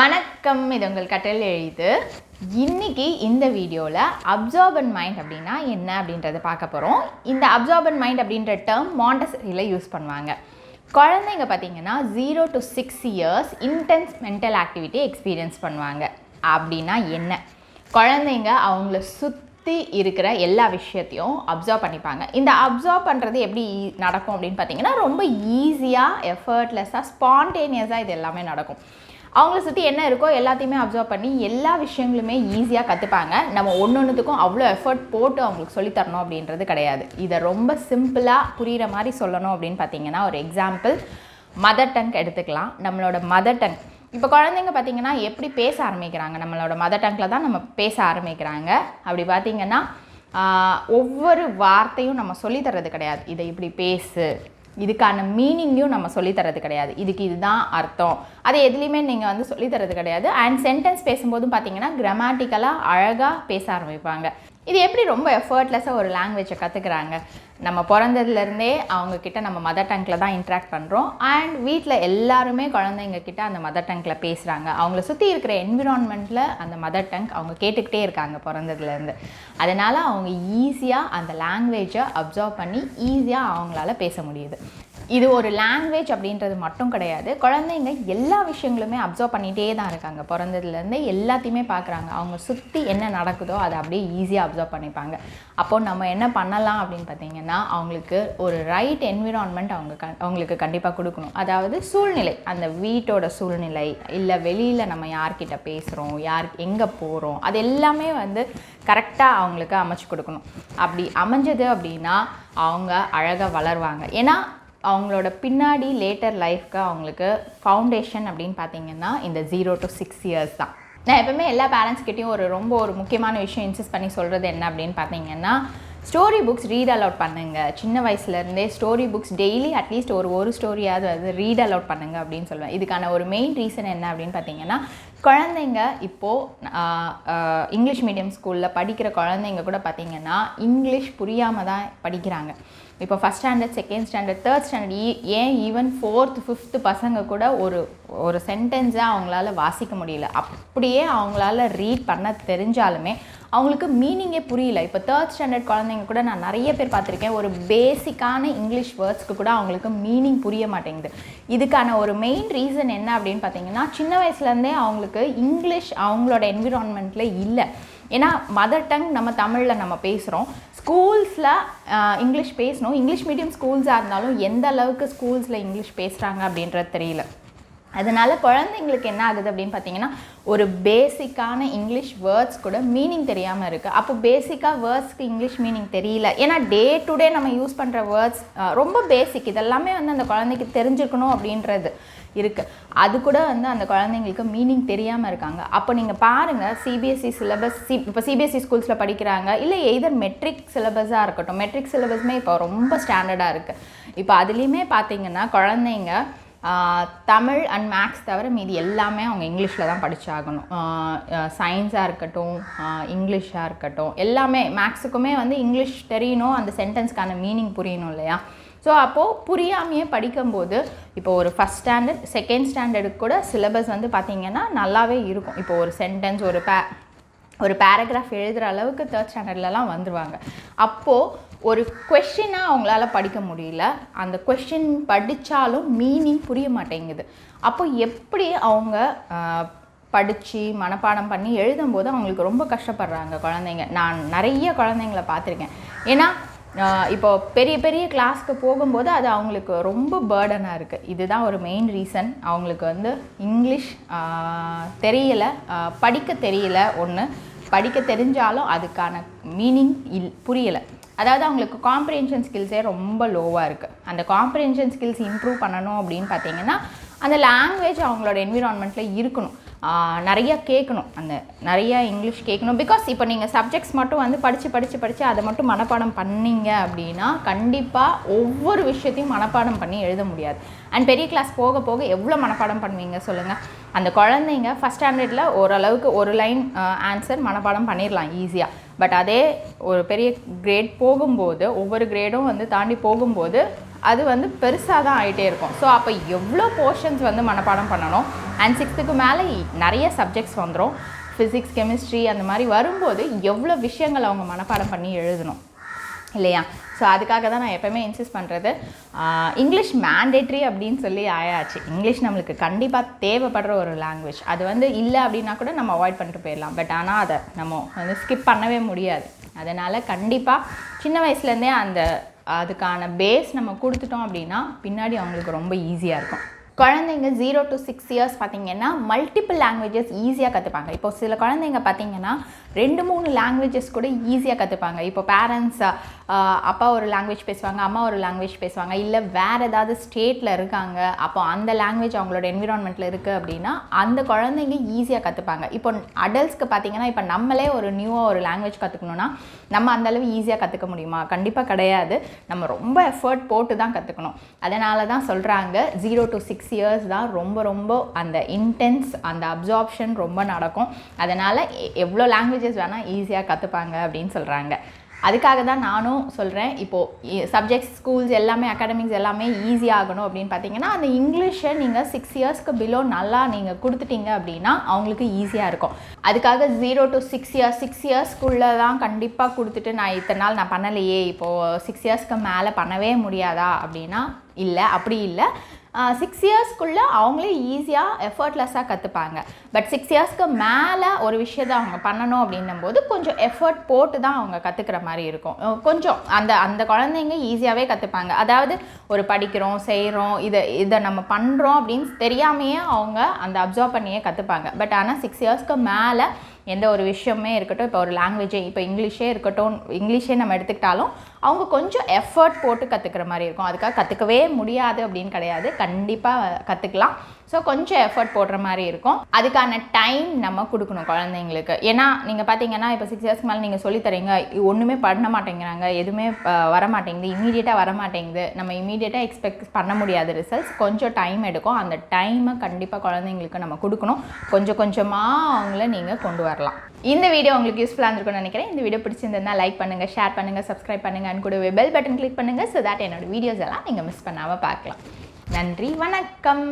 வணக்கம், இது உங்கள் கற்றல் எழுத்து. இன்னைக்கு இந்த வீடியோவில் அப்சார்பன்ட் மைண்ட் அப்படின்னா என்ன அப்படின்றத பார்க்க போகிறோம். இந்த அப்சார்பன்ட் மைண்ட் அப்படின்ற டேர்ம் மாண்டசரியில் யூஸ் பண்ணுவாங்க. குழந்தைங்க பார்த்திங்கன்னா 0 to 6 years intense mental activity experience பண்ணுவாங்க. அப்படின்னா என்ன? குழந்தைங்க அவங்கள சுற்றி இருக்கிற எல்லா விஷயத்தையும் அப்சர்வ் பண்ணிப்பாங்க. இந்த அப்சர்வ் பண்ணுறது எப்படி நடக்கும் அப்படின்னு பார்த்திங்கன்னா ரொம்ப ஈஸியாக, எஃபர்ட்லெஸ்ஸாக, ஸ்பான்டேனியஸாக இது எல்லாமே நடக்கும். அவங்கள சுற்றி என்ன இருக்கோ எல்லாத்தையுமே அப்சர்வ் பண்ணி எல்லா விஷயங்களுமே ஈஸியாக கற்றுப்பாங்க. நம்ம ஒன்றுத்துக்கும் அவ்வளோ எஃபர்ட் போட்டு அவங்களுக்கு சொல்லித்தரணும் அப்படின்றது கிடையாது. இதை ரொம்ப சிம்பிளாக புரிகிற மாதிரி சொல்லணும் அப்படின்னு பார்த்தீங்கன்னா, ஒரு எக்ஸாம்பிள் மதர் டங் எடுத்துக்கலாம். நம்மளோட மதர் டங் இப்போ குழந்தைங்க பார்த்திங்கன்னா எப்படி பேச ஆரம்பிக்கிறாங்க, நம்மளோட மதர் டங்கில் தான் நம்ம பேச ஆரம்பிக்கிறாங்க. அப்படி பார்த்திங்கன்னா ஒவ்வொரு வார்த்தையும் நம்ம சொல்லித்தரது கிடையாது. இதை இப்படி பேசு, இதுக்கான மீனிங்கையும் நம்ம சொல்லித்தரது கிடையாது. இதுக்கு இதுதான் அர்த்தம், அது எதுலேயுமே நீங்கள் சொல்லித்தரது கிடையாது. அண்ட் சென்டென்ஸ் பேசும்போதும் பார்த்தீங்கன்னா கிராமட்டிக்கலாக அழகாக பேச ஆரம்பிப்பாங்க. இது எப்படி ரொம்ப எஃபர்ட்லெஸ்ஸாக ஒரு லாங்குவேஜை கற்றுக்குறாங்க? நம்ம பிறந்ததுலேருந்தே அவங்கக்கிட்ட நம்ம மதர் டங்கில் தான் இன்ட்ராக்ட் பண்ணுறோம். அண்ட் வீட்டில் எல்லாருமே குழந்தைங்கக்கிட்ட அந்த மதர் டங்கில் பேசுகிறாங்க. அவங்கள சுற்றி இருக்கிற என்விரான்மெண்ட்டில் அந்த மதர் டங் அவங்க கேட்டுக்கிட்டே இருக்காங்க பிறந்ததுலேருந்து. அதனால் அவங்க ஈஸியாக அந்த லாங்குவேஜை அப்சர்வ் பண்ணி ஈஸியாக அவங்களால பேச முடியுது. இது ஒரு லாங்குவேஜ் அப்படின்றது மட்டும் கிடையாது. குழந்தைங்க எல்லா விஷயங்களுமே அப்சர்வ் பண்ணிகிட்டே தான் இருக்காங்க. பிறந்ததுலேருந்து எல்லாத்தையுமே பார்க்குறாங்க. அவங்க சுற்றி என்ன நடக்குதோ அதை அப்படியே ஈஸியாக அப்சர்வ் பண்ணிப்பாங்க. அப்போது நம்ம என்ன பண்ணலாம் அப்படின்னு பார்த்தீங்கன்னா, அவங்களுக்கு ஒரு ரைட் என்விரான்மெண்ட் அவங்களுக்கு கண்டிப்பாக கொடுக்கணும். அதாவது சூழ்நிலை, அந்த வீட்டோட சூழ்நிலை, இல்லை வெளியில் நம்ம யார்கிட்ட பேசுகிறோம், எங்கே போகிறோம், அது எல்லாமே கரெக்டாக அவங்களுக்கு அமைச்சு கொடுக்கணும். அப்படி அமைஞ்சது அப்படின்னா அவங்க அழகாக வளருவாங்க. ஏன்னா அவங்களோட பின்னாடி லேட்டர் லைஃப்க்கு அவங்களுக்கு ஃபவுண்டேஷன் அப்படின்னு பார்த்தீங்கன்னா இந்த 0 to 6 years தான். நான் எப்பவுமே எல்லா பேரண்ட்ஸ்கிட்டையும் ஒரு முக்கியமான விஷயம் இன்சிஸ்ட் பண்ணி சொல்கிறது என்ன அப்படின்னு பார்த்தீங்கன்னா, ஸ்டோரி புக்ஸ் ரீட் அலவுட் பண்ணுங்கள். சின்ன வயசுலேருந்தே ஸ்டோரி புக்ஸ் டெய்லி அட்லீஸ்ட் ஒரு ஸ்டோரியாவது ரீட் அலவுட் பண்ணுங்கள் அப்படின்னு சொல்லுவேன். இதுக்கான ஒரு மெயின் ரீசன் என்ன அப்படின்னு பார்த்தீங்கன்னா, குழந்தைங்க இப்போது இங்கிலீஷ் மீடியம் ஸ்கூலில் படிக்கிற குழந்தைங்க கூட பார்த்திங்கன்னா இங்கிலீஷ் புரியாமல் தான் படிக்கிறாங்க. இப்போ first standard, second standard, third standard, ஏன் ஈவன் 4th 5th பசங்க கூட ஒரு சென்டென்ஸை அவங்களால வாசிக்க முடியல. அப்படியே அவங்களால ரீட் பண்ண தெரிஞ்சாலுமே அவங்களுக்கு மீனிங்கே புரியல. இப்போ தேர்ட் ஸ்டாண்டர்ட் குழந்தைங்க கூட நான் நிறைய பேர் பார்த்துருக்கேன், ஒரு பேசிக்கான இங்கிலீஷ் வேர்ட்ஸ்க்கு கூட அவங்களுக்கு மீனிங் புரிய மாட்டேங்குது. இதுக்கான ஒரு மெயின் ரீசன் என்ன அப்படின்னு பார்த்தீங்கன்னா, சின்ன வயசுலேருந்தே அவங்களுக்கு இங்கிலீஷ் அவங்களோட என்விரான்மெண்ட்டில் இல்லை. ஏன்னா மதர் டங் நம்ம தமிழில் நம்ம பேசுகிறோம், ஸ்கூல்ஸில் இங்கிலீஷ் பேசணும். இங்கிலீஷ் மீடியம் ஸ்கூல்ஸாக இருந்தாலும் எந்த அளவுக்கு ஸ்கூல்ஸில் இங்கிலீஷ் பேசுகிறாங்க அப்படின்றது தெரியல. அதனால் குழந்தைங்களுக்கு என்ன ஆகுது அப்படின்னு பார்த்தீங்கன்னா, ஒரு பேசிக்கான இங்கிலீஷ் வேர்ட்ஸ் கூட மீனிங் தெரியாமல் இருக்குது. அப்போ பேசிக்காக வேர்ட்ஸ்க்கு இங்கிலீஷ் மீனிங் தெரியல. ஏன்னா டே டு டே நம்ம யூஸ் பண்ணுற வேர்ட்ஸ் ரொம்ப பேசிக், இதெல்லாமே அந்த குழந்தைக்கு தெரிஞ்சுக்கணும் அப்படின்றது இருக்குது. அது கூட அந்த குழந்தைங்களுக்கு மீனிங் தெரியாமல் இருக்காங்க. அப்போ நீங்கள் பாருங்கள், சிபிஎஸ்சி சிலபஸ், இப்போ சிபிஎஸ்சி ஸ்கூல்ஸில் படிக்கிறாங்க, இல்லை எய்தர் மெட்ரிக் சிலபஸாக இருக்கட்டும். மெட்ரிக் சிலபஸுமே இப்போ ரொம்ப ஸ்டாண்டர்டாக இருக்குது. இப்போ அதுலேயுமே பார்த்தீங்கன்னா குழந்தைங்க தமிழ் அண்ட் மேக்ஸ் தவிர மீதி எல்லாமே அவங்க இங்கிலீஷில் தான் படித்தாகணும். சயின்ஸாக இருக்கட்டும், இங்கிலீஷாக இருக்கட்டும், எல்லாமே மேக்ஸுக்குமே இங்கிலீஷ் தெரியணும், அந்த சென்டென்ஸ்க்கான மீனிங் புரியணும் இல்லையா? ஸோ அப்போது புரியாமையே படிக்கும்போது இப்போ ஒரு ஃபஸ்ட் ஸ்டாண்டர்ட், செகண்ட் ஸ்டாண்டர்டுக்கு கூட சிலபஸ் பார்த்திங்கன்னா நல்லாவே இருக்கும். இப்போ ஒரு சென்டென்ஸ், ஒரு பேராகிராஃப் எழுதுகிற அளவுக்கு தேர்ட் ஸ்டாண்டர்ட்லலாம் வந்துடுவாங்க. அப்போது ஒரு கொஷினாக அவங்களால படிக்க முடியல. அந்த கொஷின் படித்தாலும் மீனிங் புரிய மாட்டேங்குது. அப்போ எப்படி அவங்க படித்து மனப்பாடம் பண்ணி எழுதும்போது அவங்களுக்கு ரொம்ப கஷ்டப்படுறாங்க குழந்தைங்க. நான் நிறைய குழந்தைங்கள பார்த்துருக்கேன். ஏன்னா இப்போ பெரிய பெரிய கிளாஸ்க்கு போகும்போது அது அவங்களுக்கு ரொம்ப பேர்டனாக இருக்குது. இதுதான் ஒரு மெயின் ரீசன். அவங்களுக்கு இங்கிலீஷ் தெரியலை, படிக்க தெரியல. ஒன்று, படிக்க தெரிஞ்சாலும் அதுக்கான மீனிங் புரியலை. அதாவது அவங்களுக்கு காம்ப்ரிஹென்ஷன் ஸ்கில்ஸே ரொம்ப லோவாக இருக்குது. அந்த காம்ப்ரிஹென்ஷன் ஸ்கில்ஸ் இம்ப்ரூவ் பண்ணணும் அப்படின்னு பார்த்தீங்கன்னா, அந்த லாங்குவேஜ் அவங்களோட என்விரான்மெண்ட்டில் இருக்கணும். நிறையா கேட்கணும், நிறையா இங்கிலீஷ் கேட்கணும். பிகாஸ் இப்போ நீங்கள் சப்ஜெக்ட்ஸ் மட்டும் படித்து அதை மட்டும் மனப்பாடம் பண்ணிங்க அப்படின்னா கண்டிப்பாக ஒவ்வொரு விஷயத்தையும் மனப்பாடம் பண்ணி எழுத முடியாது. அண்ட் பெரிய கிளாஸ் போக போக எவ்வளோ மனப்பாடம் பண்ணுவீங்க சொல்லுங்கள்? அந்த குழந்தைங்க ஃபஸ்ட் ஸ்டாண்டர்டில் ஓரளவுக்கு ஒரு லைன் ஆன்சர் மனப்பாடம் பண்ணிடலாம் ஈஸியாக. பட் அதே ஒரு பெரிய கிரேட் போகும்போது, ஒவ்வொரு கிரேடும் தாண்டி போகும்போது அது வந்து பெருசாக தான் ஆகிட்டே இருக்கும். ஸோ அப்போ எவ்வளோ போர்ஷன்ஸ் வந்து மனப்பாடம் பண்ணணும். அண்ட் 6th மேலே நிறைய சப்ஜெக்ட்ஸ் வந்துடும். ஃபிசிக்ஸ், கெமிஸ்ட்ரி அந்த மாதிரி வரும்போது எவ்வளோ விஷயங்கள் அவங்க மனப்பாடம் பண்ணி எழுதணும் இல்லையா? ஸோ அதுக்காக தான் நான் எப்போவுமே இன்சிஸ்ட் பண்ணுறது, இங்கிலீஷ் மேண்டேட்ரி அப்படின்னு சொல்லி ஆயாச்சு. இங்கிலீஷ் நம்மளுக்கு கண்டிப்பாக தேவைப்படுற ஒரு லாங்குவேஜ். அது வந்து இல்லை அப்படின்னா கூட நம்ம அவாய்ட் பண்ணிட்டு போயிடலாம். பட் ஆனால் அதை நம்ம வந்து ஸ்கிப் பண்ணவே முடியாது. அதனால் கண்டிப்பாக சின்ன வயசுலேருந்தே அதுக்கான பேஸ் நம்ம கொடுத்துட்டோம் அப்படின்னா பின்னாடி அவங்களுக்கு ரொம்ப ஈஸியாக இருக்கும். குழந்தைங்க 0 to 6 years பார்த்திங்கன்னா மல்டிபிள் லாங்குவேஜஸ் ஈஸியாக கற்றுப்பாங்க. இப்போ சில குழந்தைங்க பார்த்திங்கன்னா 2-3 லாங்குவேஜஸ் கூட ஈஸியாக கற்றுப்பாங்க. இப்போ பேரண்ட்ஸ் அப்பா ஒரு லாங்குவேஜ் பேசுவாங்க, அம்மா ஒரு லாங்குவேஜ் பேசுவாங்க, இல்லை வேறு ஏதாவது ஸ்டேட்டில் இருக்காங்க, அப்போ அந்த லாங்குவேஜ் அவங்களோட என்விரான்மெண்ட்டில் இருக்குது அப்படின்னா அந்த குழந்தைங்க ஈஸியாக கற்றுப்பாங்க. இப்போ அடல்ட்ஸ்க்கு பார்த்திங்கன்னா இப்போ நம்மளே ஒரு நியூவாக ஒரு லாங்குவேஜ் கற்றுக்கணுன்னா நம்ம அந்தளவு ஈஸியாக கற்றுக்க முடியுமா? கண்டிப்பாக கிடையாது. நம்ம ரொம்ப எஃபர்ட் போட்டு தான் கற்றுக்கணும். அதனால தான் சொல்கிறாங்க 0 to 6 years தான் ரொம்ப அந்த இன்டென்ஸ், அந்த அப்சார்ப்ஷன் ரொம்ப நடக்கும். அதனால் எவ்வளோ லாங்குவேஜஸ் வேணால் ஈஸியாக கற்றுப்பாங்க அப்படின்னு சொல்கிறாங்க. அதுக்காக தான் நானும் சொல்கிறேன், இப்போது சப்ஜெக்ட்ஸ், ஸ்கூல்ஸ் எல்லாமே, அகாடமிக்ஸ் எல்லாமே ஈஸியாகணும் அப்படின்னு பார்த்தீங்கன்னா அந்த இங்கிலீஷை நீங்கள் 6 yearsக்கு பிலோ நல்லா நீங்கள் கொடுத்துட்டீங்க அப்படின்னா அவங்களுக்கு ஈஸியாக இருக்கும். அதுக்காக 0 to 6 years 6 yearsக்குள்ளே தான் கண்டிப்பாக கொடுத்துட்டு நான் இத்தனை நாள் நான் பண்ணலையே, இப்போது 6 yearsக்கு மேலே பண்ணவே முடியாதா அப்படின்னா இல்லை, அப்படி இல்லை. 6 yearsக்குள்ளே அவங்களே ஈஸியாக எஃபர்ட்லெஸ்ஸாக கற்றுப்பாங்க. பட் 6 yearsக்கு மேலே ஒரு விஷயத்தை அவங்க பண்ணணும் அப்படின்னும் போது கொஞ்சம் எஃபர்ட் போட்டு தான் அவங்க கற்றுக்கிற மாதிரி இருக்கும். கொஞ்சம் அந்த குழந்தைங்க ஈஸியாகவே கற்றுப்பாங்க. அதாவது ஒரு படிக்கிறோம், செய்கிறோம், இதை நம்ம பண்ணுறோம் அப்படின்னு தெரியாமையே அவங்க அந்த அப்சர்வ் பண்ணியே கற்றுப்பாங்க. பட் ஆனால் 6 yearsக்கு மேலே எந்த ஒரு விஷயமே இருக்கட்டும், இப்போ ஒரு லாங்குவேஜே, இப்போ இங்கிலீஷே இருக்கட்டும், இங்கிலீஷே நம்ம எடுத்துக்கிட்டாலும் அவங்க கொஞ்சம் எஃபர்ட் போட்டு கற்றுக்கிற மாதிரி இருக்கும். அதுக்காக கற்றுக்கவே முடியாது அப்படின்னு கிடையாது, கண்டிப்பாக கற்றுக்கலாம். ஸோ கொஞ்சம் எஃபர்ட் போடுற மாதிரி இருக்கும். அதுக்கான டைம் நம்ம கொடுக்கணும் குழந்தைங்களுக்கு. ஏன்னா நீங்கள் பார்த்தீங்கன்னா இப்போ 6 yearsக்கு மேலே நீங்கள் சொல்லித்தரீங்க, ஒன்றுமே பண்ண மாட்டேங்கிறாங்க, எதுவுமே வர மாட்டேங்குது, இமீடியட்டாக வர மாட்டேங்குது, நம்ம இமீடியட்டாக எக்ஸ்பெக்ட் பண்ண முடியாது ரிசல்ட்ஸ். கொஞ்சம் டைம் எடுக்கும். அந்த டைமை கண்டிப்பாக குழந்தைங்களுக்கு நம்ம கொடுக்கணும். கொஞ்சம் கொஞ்சமாக அவங்கள நீங்கள் கொண்டு வரலாம். இந்த வீடியோ உங்களுக்கு யூஸ்ஃபுல்லாக இருந்திருக்கும்னு நினைக்கிறேன். இந்த வீடியோ பிடிச்சிருந்தா லைக் பண்ணுங்கள், ஷேர் பண்ணுங்கள், சப்ஸ்கிரைப் பண்ணுங்கள், அண்ட் கூடவே பெல் பட்டன் கிளிக் பண்ணுங்கள். ஸோ தட் என்னோட வீடியோஸ் எல்லாம் நீங்கள் மிஸ் பண்ணாமல் பார்க்கலாம். நன்றி, வணக்கம்.